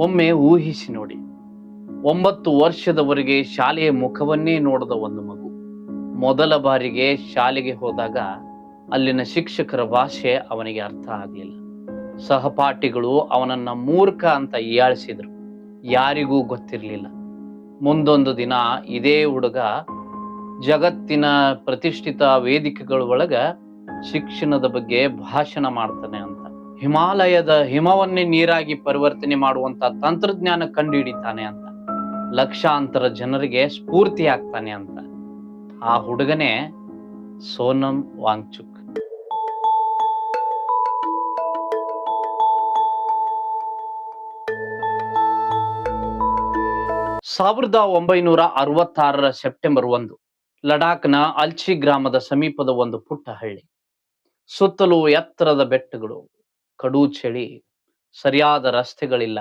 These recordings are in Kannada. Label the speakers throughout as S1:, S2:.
S1: ಒಮ್ಮೆ ಊಹಿಸಿ ನೋಡಿ, 9 ವರ್ಷದವರೆಗೆ ಶಾಲೆಯ ಮುಖವನ್ನೇ ನೋಡದ ಒಂದು ಮಗು ಮೊದಲ ಬಾರಿಗೆ ಶಾಲೆಗೆ ಹೋದಾಗ ಅಲ್ಲಿನ ಶಿಕ್ಷಕರ ಭಾಷೆ ಅವನಿಗೆ ಅರ್ಥ ಆಗಲಿಲ್ಲ. ಸಹಪಾಠಿಗಳು ಅವನನ್ನ ಮೂರ್ಖ ಅಂತ ಹೀಯಾಳಿಸಿದ್ರು. ಯಾರಿಗೂ ಗೊತ್ತಿರಲಿಲ್ಲ, ಮುಂದೊಂದು ದಿನ ಇದೇ ಹುಡುಗ ಜಗತ್ತಿನ ಪ್ರತಿಷ್ಠಿತ ವೇದಿಕೆಗಳ ಒಳಗ ಶಿಕ್ಷಣದ ಬಗ್ಗೆ ಭಾಷಣ ಮಾಡ್ತಾನೆ ಅಂತ. ಹಿಮಾಲಯದ ಹಿಮವನ್ನೇ ನೀರಾಗಿ ಪರಿವರ್ತನೆ ಮಾಡುವಂತ ತಂತ್ರಜ್ಞಾನ ಕಂಡುಹಿಡಿತಾನೆ ಅಂತ. ಲಕ್ಷಾಂತರ ಜನರಿಗೆ ಸ್ಫೂರ್ತಿ ಆಗ್ತಾನೆ ಅಂತ. ಆ ಹುಡುಗನೇ ಸೋನಮ್ ವಾಂಗ್ಚುಕ್. 1966 ಸೆಪ್ಟೆಂಬರ್ 1 ಲಡಾಖ್ನ ಅಲ್ಚಿ ಗ್ರಾಮದ ಸಮೀಪದ ಒಂದು ಪುಟ್ಟ ಹಳ್ಳಿ. ಸುತ್ತಲೂ ಎತ್ತರದ ಬೆಟ್ಟಗಳು, ಕಡು ಚಳಿ, ಸರಿಯಾದ ರಸ್ತೆಗಳಿಲ್ಲ,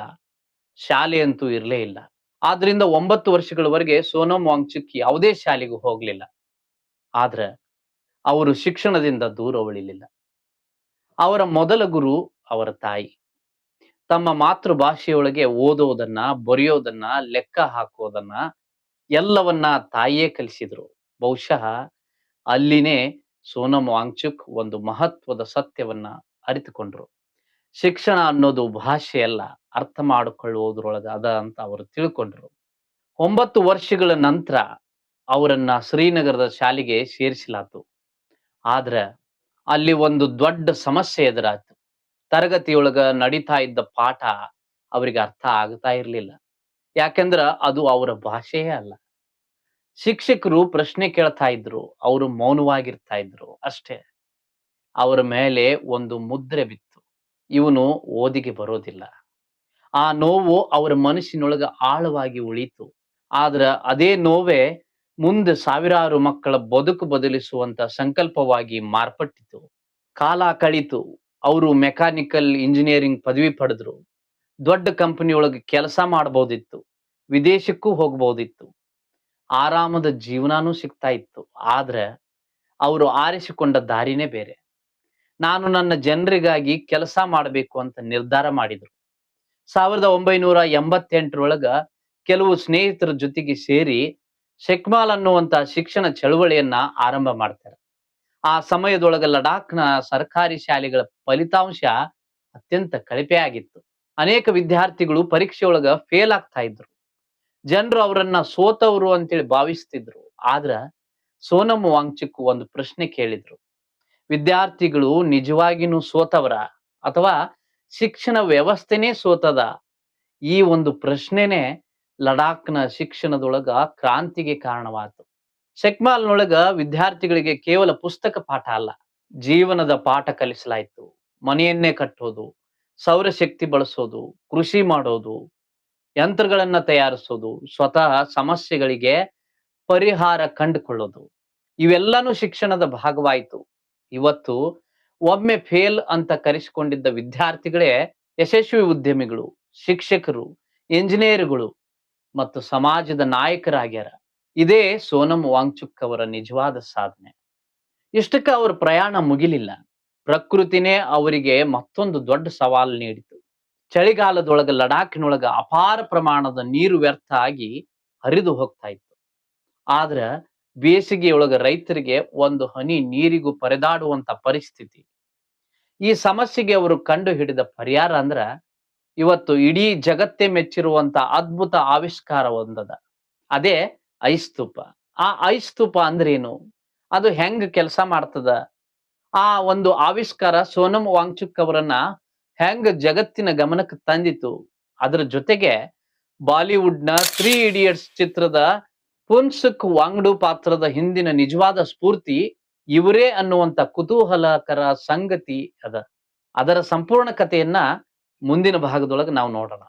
S1: ಶಾಲೆಯಂತೂ ಇರಲೇ ಇಲ್ಲ. ಆದ್ರಿಂದ 9 ವರ್ಷಗಳವರೆಗೆ ಸೋನಮ್ ವಾಂಗ್ಚುಕ್ ಯಾವುದೇ ಶಾಲೆಗೂ ಹೋಗ್ಲಿಲ್ಲ. ಆದ್ರೆ ಅವರು ಶಿಕ್ಷಣದಿಂದ ದೂರ ಉಳಿಲಿಲ್ಲ. ಅವರ ಮೊದಲ ಗುರು ಅವರ ತಾಯಿ. ತಮ್ಮ ಮಾತೃಭಾಷೆಯೊಳಗೆ ಓದೋದನ್ನ, ಬರೆಯೋದನ್ನ, ಲೆಕ್ಕ ಹಾಕೋದನ್ನ ಎಲ್ಲವನ್ನ ತಾಯಿಯೇ ಕಲಿಸಿದ್ರು. ಬಹುಶಃ ಅಲ್ಲಿನೇ ಸೋನಮ್ ವಾಂಗ್ಚುಕ್ ಒಂದು ಮಹತ್ವದ ಸತ್ಯವನ್ನ ಅರಿತುಕೊಂಡ್ರು. ಶಿಕ್ಷಣ ಅನ್ನೋದು ಭಾಷೆ ಅಲ್ಲ, ಅರ್ಥ ಮಾಡಿಕೊಳ್ಳುವುದರೊಳಗ ಅದ ಅಂತ ಅವರು ತಿಳ್ಕೊಂಡ್ರು. 9 ವರ್ಷಗಳ ನಂತರ ಅವರನ್ನ ಶ್ರೀನಗರದ ಶಾಲೆಗೆ ಸೇರಿಸಲಾತು. ಆದ್ರೆ ಅಲ್ಲಿ ಒಂದು ದೊಡ್ಡ ಸಮಸ್ಯೆ ಎದುರಾಯ್ತು. ತರಗತಿಯೊಳಗ ನಡೀತಾ ಇದ್ದ ಪಾಠ ಅವರಿಗೆ ಅರ್ಥ ಆಗ್ತಾ ಇರ್ಲಿಲ್ಲ. ಯಾಕೆಂದ್ರ ಅದು ಅವರ ಭಾಷೆಯೇ ಅಲ್ಲ. ಶಿಕ್ಷಕರು ಪ್ರಶ್ನೆ ಕೇಳ್ತಾ ಇದ್ರು, ಅವರು ಮೌನವಾಗಿರ್ತಾ ಇದ್ರು ಅಷ್ಟೇ. ಅವರ ಮೇಲೆ ಒಂದು ಮುದ್ರೆ ಬಿತ್ತು, ಇವನು ಓದಿಗೆ ಬರೋದಿಲ್ಲ. ಆ ನೋವು ಅವರ ಮನಸ್ಸಿನೊಳಗ ಆಳವಾಗಿ ಉಳಿತು. ಆದ್ರ ಅದೇ ನೋವೇ ಮುಂದೆ ಸಾವಿರಾರು ಮಕ್ಕಳ ಬದುಕು ಬದಲಿಸುವಂತ ಸಂಕಲ್ಪವಾಗಿ ಮಾರ್ಪಟ್ಟಿತು. ಕಾಲ ಕಳೀತು. ಅವರು ಮೆಕ್ಯಾನಿಕಲ್ ಇಂಜಿನಿಯರಿಂಗ್ ಪದವಿ ಪಡೆದ್ರು. ದೊಡ್ಡ ಕಂಪನಿಯೊಳಗೆ ಕೆಲಸ ಮಾಡಬಹುದಿತ್ತು, ವಿದೇಶಕ್ಕೂ ಹೋಗಬಹುದಿತ್ತು, ಆರಾಮದ ಜೀವನಾನೂ ಸಿಗ್ತಾ ಇತ್ತು. ಆದ್ರೆ ಅವರು ಆರಿಸಿಕೊಂಡ ದಾರಿನೇ ಬೇರೆ. ನಾನು ನನ್ನ ಜನರಿಗಾಗಿ ಕೆಲಸ ಮಾಡಬೇಕು ಅಂತ ನಿರ್ಧಾರ ಮಾಡಿದ್ರು. 1988ರೊಳಗ ಕೆಲವು ಸ್ನೇಹಿತರ ಜೊತೆಗೆ ಸೇರಿ ಶೆಕ್ಮಾಲ್ ಅನ್ನುವಂತ ಶಿಕ್ಷಣ ಚಳವಳಿಯನ್ನ ಆರಂಭ ಮಾಡ್ತಾರೆ. ಆ ಸಮಯದೊಳಗ ಲಡಾಖ್ನ ಸರ್ಕಾರಿ ಶಾಲೆಗಳ ಫಲಿತಾಂಶ ಅತ್ಯಂತ ಕಳಪೆ ಆಗಿತ್ತು. ಅನೇಕ ವಿದ್ಯಾರ್ಥಿಗಳು ಪರೀಕ್ಷೆಯೊಳಗ ಫೇಲ್ ಆಗ್ತಾ ಇದ್ರು. ಜನರು ಅವರನ್ನ ಸೋತವರು ಅಂತೇಳಿ ಭಾವಿಸ್ತಿದ್ರು. ಆದ್ರ ಸೋನಮ್ ವಾಂಗ್ಚುಕ್ ಒಂದು ಪ್ರಶ್ನೆ ಕೇಳಿದ್ರು, ವಿದ್ಯಾರ್ಥಿಗಳು ನಿಜವಾಗಿನೂ ಸೋತವರ ಅಥವಾ ಶಿಕ್ಷಣ ವ್ಯವಸ್ಥೆನೇ ಸೋತದ? ಈ ಒಂದು ಪ್ರಶ್ನೆನೇ ಲಡಾಖ್ನ ಶಿಕ್ಷಣದೊಳಗ ಕ್ರಾಂತಿಗೆ ಕಾರಣವಾಯಿತು. ಶೆಕ್ಮಾಲ್ನೊಳಗ ವಿದ್ಯಾರ್ಥಿಗಳಿಗೆ ಕೇವಲ ಪುಸ್ತಕ ಪಾಠ ಅಲ್ಲ, ಜೀವನದ ಪಾಠ ಕಲಿಸಲಾಯಿತು. ಮನೆಯನ್ನೇ ಕಟ್ಟೋದು, ಸೌರಶಕ್ತಿ ಬಳಸೋದು, ಕೃಷಿ ಮಾಡೋದು, ಯಂತ್ರಗಳನ್ನ ತಯಾರಿಸೋದು, ಸ್ವತಃ ಸಮಸ್ಯೆಗಳಿಗೆ ಪರಿಹಾರ ಕಂಡುಕೊಳ್ಳೋದು, ಇವೆಲ್ಲಾನು ಶಿಕ್ಷಣದ ಭಾಗವಾಯಿತು. ಇವತ್ತು ಒಮ್ಮೆ ಫೇಲ್ ಅಂತ ಕರೆಸಿಕೊಂಡಿದ್ದ ವಿದ್ಯಾರ್ಥಿಗಳೇ ಯಶಸ್ವಿ ಉದ್ಯಮಿಗಳು, ಶಿಕ್ಷಕರು, ಇಂಜಿನಿಯರ್ಗಳು ಮತ್ತು ಸಮಾಜದ ನಾಯಕರಾಗ್ಯಾರ. ಇದೇ ಸೋನಮ್ ವಾಂಗ್ಚುಕ್ ಅವರ ನಿಜವಾದ ಸಾಧನೆ. ಇಷ್ಟಕ್ಕೆ ಅವರ ಪ್ರಯಾಣ ಮುಗಿಲಿಲ್ಲ. ಪ್ರಕೃತಿನೇ ಅವರಿಗೆ ಮತ್ತೊಂದು ದೊಡ್ಡ ಸವಾಲು ನೀಡಿತು. ಚಳಿಗಾಲದೊಳಗ ಲಡಾಖಿನೊಳಗ ಅಪಾರ ಪ್ರಮಾಣದ ನೀರು ವ್ಯರ್ಥ ಆಗಿ ಹರಿದು ಹೋಗ್ತಾ ಇತ್ತು. ಆದ್ರ ಬೇಸಿಗೆಯೊಳಗ ರೈತರಿಗೆ ಒಂದು ಹನಿ ನೀರಿಗೂ ಪರದಾಡುವಂತ ಪರಿಸ್ಥಿತಿ. ಈ ಸಮಸ್ಯೆಗೆ ಅವರು ಕಂಡು ಹಿಡಿದ ಪರಿಹಾರ ಅಂದ್ರ ಇವತ್ತು ಇಡೀ ಜಗತ್ತೇ ಮೆಚ್ಚಿರುವಂತ ಅದ್ಭುತ ಆವಿಷ್ಕಾರ ಒಂದದ. ಅದೇ ಐಸ್ ಸ್ತೂಪ. ಆ ಐಸ್ ಸ್ತೂಪ ಅಂದ್ರೇನು, ಅದು ಹೆಂಗ್ ಕೆಲಸ ಮಾಡ್ತದ, ಆ ಒಂದು ಆವಿಷ್ಕಾರ ಸೋನಮ್ ವಾಂಗ್ಚುಕ್ ಅವರನ್ನ ಹೆಂಗ್ ಜಗತ್ತಿನ ಗಮನಕ್ಕೆ ತಂದಿತು, ಅದರ ಜೊತೆಗೆ ಬಾಲಿವುಡ್ನ 3 ಇಡಿಯಟ್ಸ್ ಚಿತ್ರದ ಫುನ್ಸುಕ್ ವಾಂಗ್ಡು ಪಾತ್ರದ ಹಿಂದಿನ ನಿಜವಾದ ಸ್ಫೂರ್ತಿ ಇವರೇ ಅನ್ನುವಂತ ಕುತೂಹಲಕರ ಸಂಗತಿ ಅದ. ಅದರ ಸಂಪೂರ್ಣ ಕಥೆಯನ್ನ ಮುಂದಿನ ಭಾಗದೊಳಗೆ ನಾವು ನೋಡೋಣ.